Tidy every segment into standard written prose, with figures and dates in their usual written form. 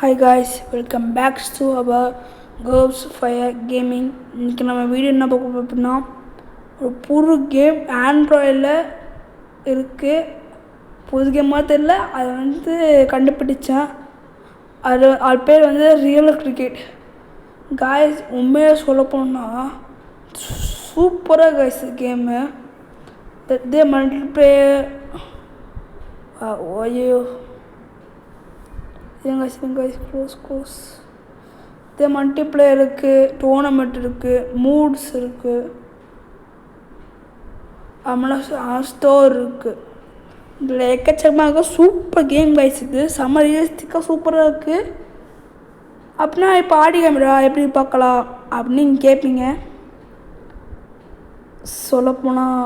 Hi guys, welcome back to our Girls Fire Gaming. இன்றைக்கி நம்ம video என்ன பார்க்க போகிறோம் அப்படின்னா, ஒரு புது கேம் ஆண்ட்ராய்டில் இருக்குது. புது கேமாக தெரியல, அதை கண்டுபிடிச்சேன். அது பேர் ரியல் கிரிக்கெட். காய்ஸ் உண்மையாக சொல்ல போனால் சூப்பராக காய்ஸ் கேமு. இதே மல்டிப்ளேயர் ஐயோ க்ளோஸ் இதே மல்டிப்ளேயர் இருக்குது, டோர்னமெண்ட் இருக்குது, மூட்ஸ் இருக்குது, ஸ்டோர் இருக்குது. இதில் எக்கச்சக்கமாக சூப்பர் கேம் கைஸ். இது செம்ம ரியலிஸ்டிக்காக சூப்பராக இருக்குது. அப்படின்னா இப்போ ஆடி கேமரா எப்படி பார்க்கலாம் அப்படின்னு நீங்கள் கேட்பீங்க. சொல்லப்போனால்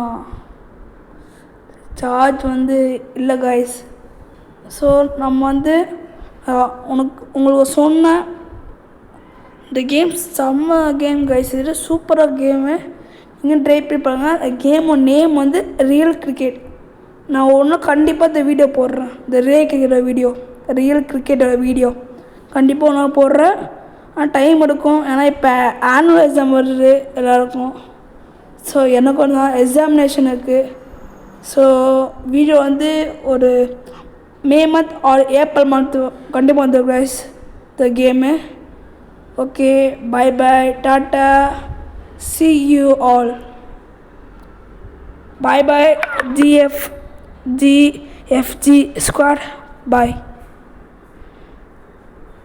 சார்ஜ் இல்லை கைஸ். ஸோ நம்ம உங்களுக்கு சொன்ன இந்த கேம் செம்ம கேம் கைஸ். இது சூப்பராக கேமு. நீங்கள் ட்ரை பண்ணி பாருங்கள். கேமோட நேம் ரியல் கிரிக்கெட். நான் ஒன்றும் கண்டிப்பாக இந்த வீடியோ போடுறேன். இந்த ரியல் கிரிக்கெட்டோட வீடியோ கண்டிப்பாக நான் போடுறேன். ஆனால் டைம் எடுக்கும், ஏன்னா இப்போ ஆனுவல் எக்ஸாம் வருது எல்லாருக்கும். ஸோ எனக்கு எக்ஸாமினேஷன் இருக்குது. ஸோ வீடியோ ஒரு May month or April month கண்டிப்பாக வந்துடும் கைஸ் இந்த கேமு. ஓகே, பை பை, டாட்டா, see you all. Bye bye GFG squad, bye.